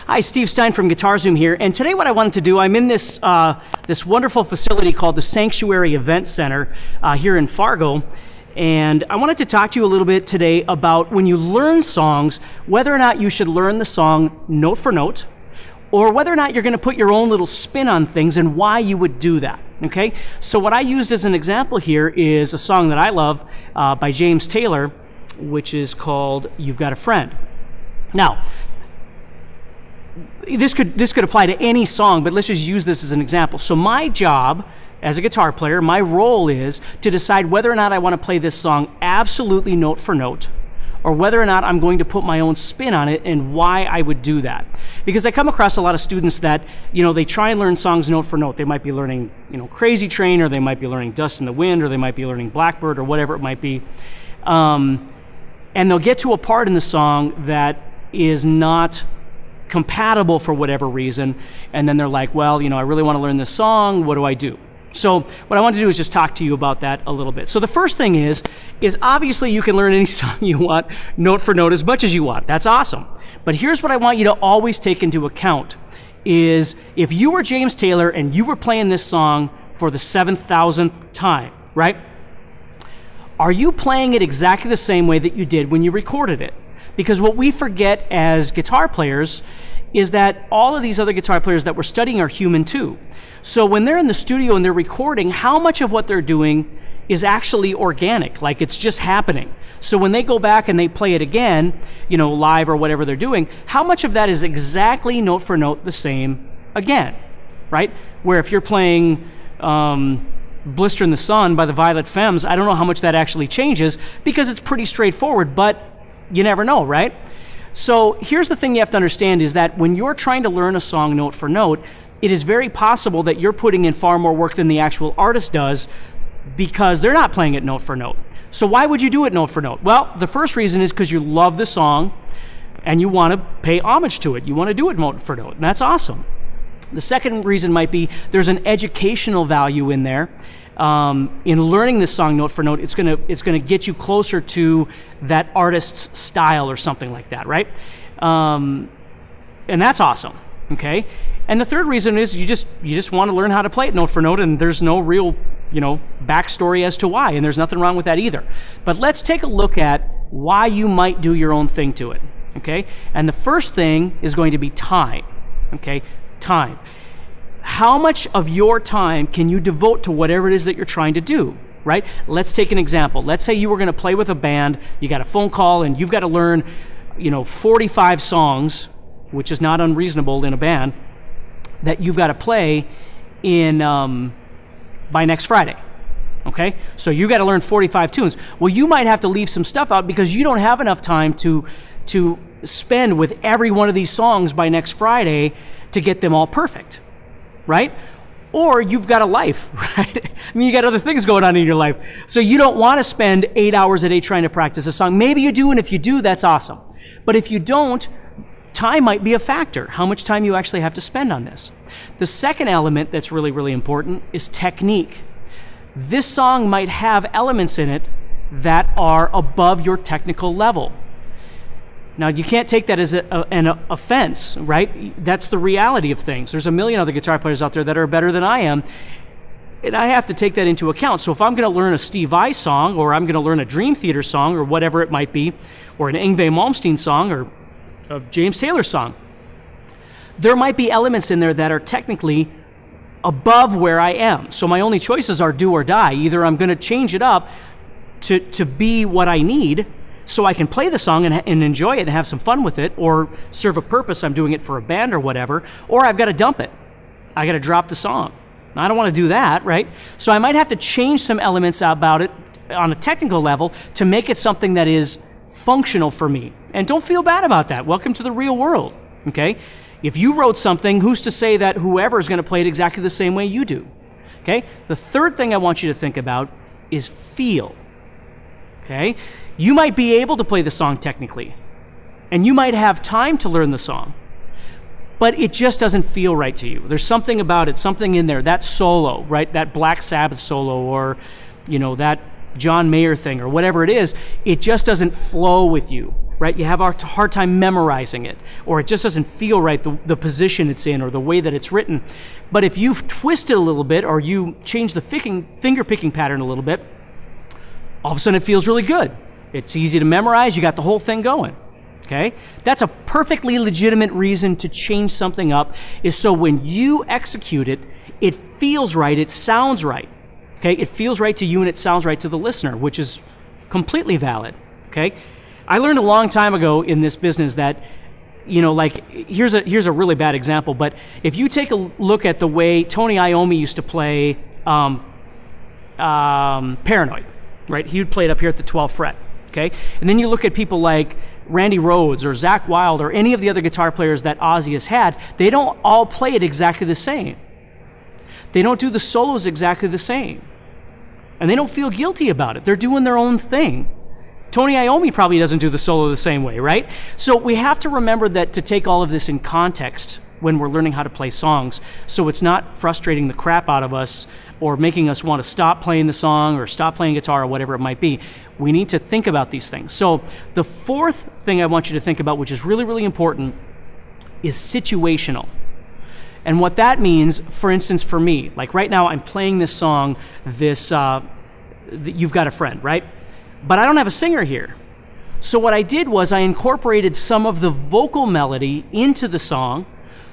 Hi, Steve Stine from Guitarzoom here, and today what I wanted to do, I'm in this this wonderful facility called the Sanctuary Event Center here in Fargo, and I wanted to talk to you a little bit today about when you learn songs, whether or not you should learn the song note for note, or whether or not you're going to put your own little spin on things and why you would do that, okay? So what I used as an example here is a song that I love by James Taylor, which is called You've Got a Friend. Now, this could apply to any song, but let's just use this as an example. So my job as a guitar player, my role is to decide whether or not I want to play this song absolutely note for note, or whether or not I'm going to put my own spin on it and why I would do that. Because I come across a lot of students that, they try and learn songs note for note. They might be learning, Crazy Train, or they might be learning Dust in the Wind, or they might be learning Blackbird, or whatever it might be. And they'll get to a part in the song that is not compatible for whatever reason, and then they're like, well, I really want to learn this song, what do I do? So what I want to do is just talk to you about that a little bit. So the first thing is obviously you can learn any song you want, note for note, as much as you want. That's awesome. But here's what I want you to always take into account is if you were James Taylor and you were playing this song for the 7,000th time, right? Are you playing it exactly the same way that you did when you recorded it? Because what we forget as guitar players is that all of these other guitar players that we're studying are human too. So when they're in the studio and they're recording, how much of what they're doing is actually organic, like it's just happening? So when they go back and they play it again, live or whatever they're doing, how much of that is exactly note for note the same again, right? Where if you're playing Blister in the Sun by the Violet Femmes, I don't know how much that actually changes because it's pretty straightforward, but you never know, right? So here's the thing you have to understand is that when you're trying to learn a song note for note, it is very possible that you're putting in far more work than the actual artist does because they're not playing it note for note. So why would you do it note for note? Well, the first reason is because you love the song and you want to pay homage to it. You want to do it note for note, and that's awesome. The second reason might be there's an educational value in there. In learning this song note for note, it's gonna get you closer to that artist's style or something like that, right? And that's awesome. Okay. And the third reason is you just want to learn how to play it note for note, and there's no real backstory as to why, and there's nothing wrong with that either. But let's take a look at why you might do your own thing to it. Okay. And the first thing is going to be time. Okay. Time. How much of your time can you devote to whatever it is that you're trying to do, right? Let's take an example. Let's say you were going to play with a band, you got a phone call, and you've got to learn, 45 songs, which is not unreasonable in a band, that you've got to play in by next Friday. Okay? So you got to learn 45 tunes. Well, you might have to leave some stuff out because you don't have enough time to spend with every one of these songs by next Friday to get them all perfect, right? Or you've got a life, right? I mean, you got other things going on in your life. So you don't want to spend 8 hours a day trying to practice a song. Maybe you do, and if you do, that's awesome. But if you don't, time might be a factor, how much time you actually have to spend on this. The second element that's really, really important is technique. This song might have elements in it that are above your technical level. Now, you can't take that as an offense, right? That's the reality of things. There's a million other guitar players out there that are better than I am, and I have to take that into account. So if I'm going to learn a Steve Vai song, or I'm going to learn a Dream Theater song, or whatever it might be, or an Yngwie Malmsteen song, or a James Taylor song, there might be elements in there that are technically above where I am. So my only choices are do or die. Either I'm going to change it up to be what I need, so I can play the song and enjoy it and have some fun with it, or serve a purpose. I'm doing it for a band or whatever, or I've got to dump it. I got to drop the song. I don't want to do that, right? So I might have to change some elements about it on a technical level to make it something that is functional for me. And don't feel bad about that. Welcome to the real world, okay? If you wrote something, who's to say that whoever is going to play it exactly the same way you do, okay? The third thing I want you to think about is feel, okay? You might be able to play the song technically, and you might have time to learn the song, but it just doesn't feel right to you. There's something about it, something in there, that solo, right? That Black Sabbath solo, or, that John Mayer thing, or whatever it is, it just doesn't flow with you, right? You have a hard time memorizing it, or it just doesn't feel right, the position it's in, or the way that it's written. But if you've twisted a little bit, or you change the finger picking pattern a little bit, all of a sudden it feels really good. It's easy to memorize. You got the whole thing going, okay? That's a perfectly legitimate reason to change something up, is so when you execute it, it feels right, it sounds right, okay? It feels right to you and it sounds right to the listener, which is completely valid, okay? I learned a long time ago in this business that, here's a really bad example, but if you take a look at the way Tony Iommi used to play Paranoid, right? He would play it up here at the 12th fret. Okay? And then you look at people like Randy Rhoads or Zakk Wylde or any of the other guitar players that Ozzy has had, they don't all play it exactly the same. They don't do the solos exactly the same. And they don't feel guilty about it. They're doing their own thing. Tony Iommi probably doesn't do the solo the same way, right? So we have to remember that to take all of this in context when we're learning how to play songs, so it's not frustrating the crap out of us or making us want to stop playing the song or stop playing guitar or whatever it might be. We need to think about these things. So the fourth thing I want you to think about, which is really, really important, is situational. And what that means, for instance, for me, like right now I'm playing this song, You've Got a Friend, right? But I don't have a singer here. So what I did was I incorporated some of the vocal melody into the song.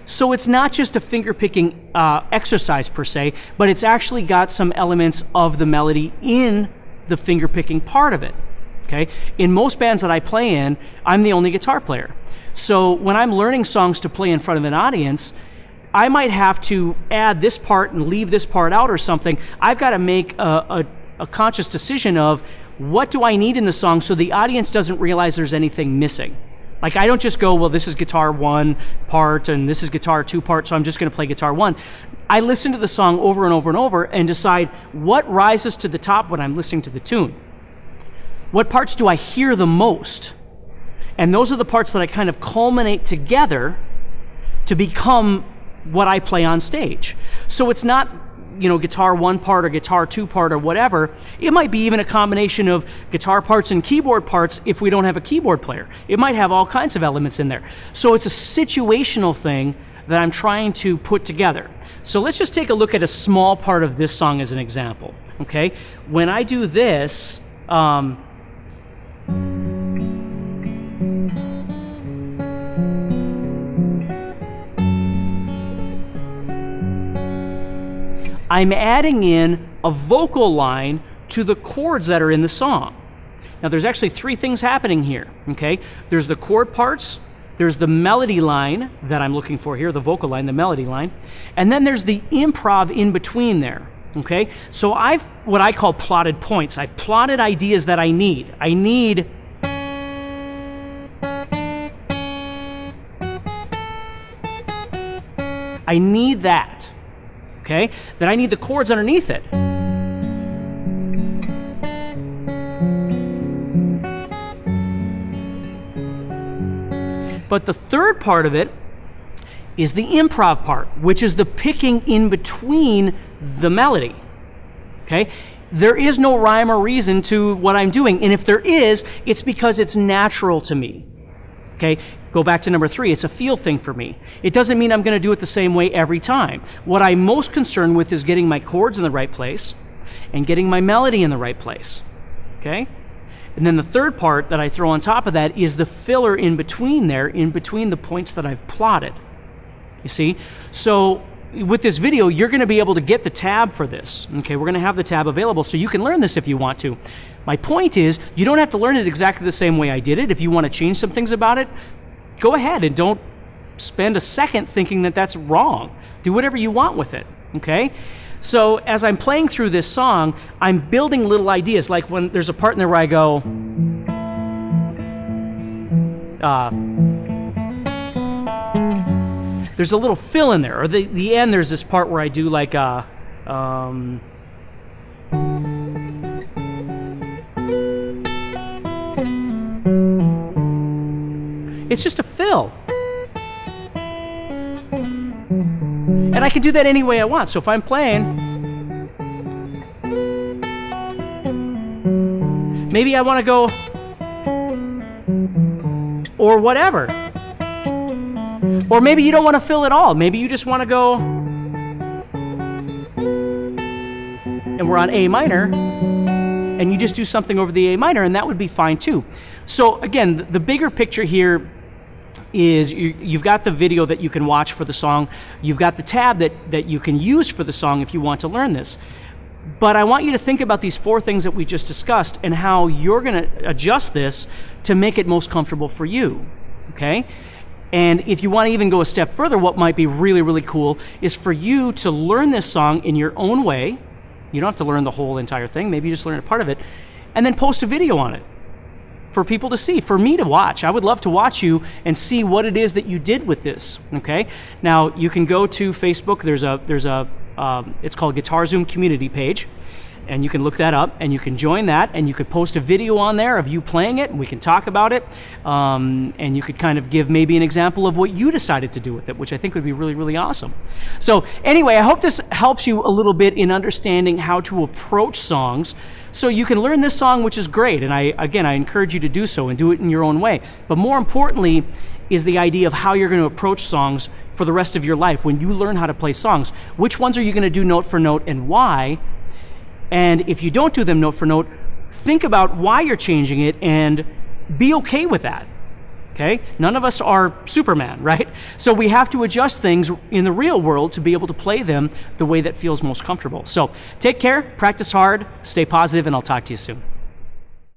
So it's not just a finger-picking exercise per se, but it's actually got some elements of the melody in the finger-picking part of it, okay? In most bands that I play in, I'm the only guitar player. So when I'm learning songs to play in front of an audience, I might have to add this part and leave this part out or something. I've got to make a conscious decision of what do I need in the song so the audience doesn't realize there's anything missing. Like, I don't just go, well, this is guitar 1 part and this is guitar 2 part, so I'm just going to play guitar 1. I listen to the song over and over and over and decide what rises to the top when I'm listening to the tune. What parts do I hear the most? And those are the parts that I kind of culminate together to become what I play on stage. So it's not, guitar 1 part or guitar 2 part or whatever. It might be even a combination of guitar parts and keyboard parts if we don't have a keyboard player. It might have all kinds of elements in there. So it's a situational thing that I'm trying to put together. So let's just take a look at a small part of this song as an example, okay? When I do this, I'm adding in a vocal line to the chords that are in the song. Now there's actually 3 things happening here, okay? There's the chord parts, there's the melody line that I'm looking for here, the vocal line, the melody line, and then there's the improv in between there, okay? So I've what I call plotted points. I've plotted ideas that I need. I need that. Okay? Then I need the chords underneath it. But the third part of it is the improv part, which is the picking in between the melody. Okay? There is no rhyme or reason to what I'm doing, and if there is, it's because it's natural to me. Okay? Go back to number 3, it's a feel thing for me. It doesn't mean I'm going to do it the same way every time. What I'm most concerned with is getting my chords in the right place and getting my melody in the right place. Okay? And then the third part that I throw on top of that is the filler in between there, in between the points that I've plotted. You see? So with this video, you're going to be able to get the tab for this. Okay, we're going to have the tab available so you can learn this if you want to. My point is, you don't have to learn it exactly the same way I did it. If you want to change some things about it, go ahead and don't spend a second thinking that that's wrong. Do whatever you want with it, okay? So as I'm playing through this song, I'm building little ideas, like when there's a part in there where I go, there's a little fill in there, or the end there's this part where I do like it's just a fill. And I can do that any way I want. So if I'm playing, maybe I want to go, or whatever. Or maybe you don't want to fill at all. Maybe you just want to go, and we're on A minor, and you just do something over the A minor, and that would be fine too. So again, the bigger picture here is you've got the video that you can watch for the song. You've got the tab that you can use for the song if you want to learn this. But I want you to think about these 4 things that we just discussed and how you're going to adjust this to make it most comfortable for you, okay? And if you want to even go a step further, what might be really, really cool is for you to learn this song in your own way. You don't have to learn the whole entire thing. Maybe you just learn a part of it, and then post a video on it for people to see, for me to watch. I would love to watch you and see what it is that you did with this, okay? Now, you can go to Facebook. There's a it's called Guitarzoom community page, and you can look that up, and you can join that, and you could post a video on there of you playing it, and we can talk about it, and you could kind of give maybe an example of what you decided to do with it, which I think would be really, really awesome. So anyway, I hope this helps you a little bit in understanding how to approach songs so you can learn this song, which is great, and I encourage you to do so and do it in your own way. But more importantly is the idea of how you're going to approach songs for the rest of your life when you learn how to play songs. Which ones are you going to do note for note and why? And if you don't do them note for note, think about why you're changing it and be okay with that, okay? None of us are Superman, right? So we have to adjust things in the real world to be able to play them the way that feels most comfortable. So take care, practice hard, stay positive, and I'll talk to you soon.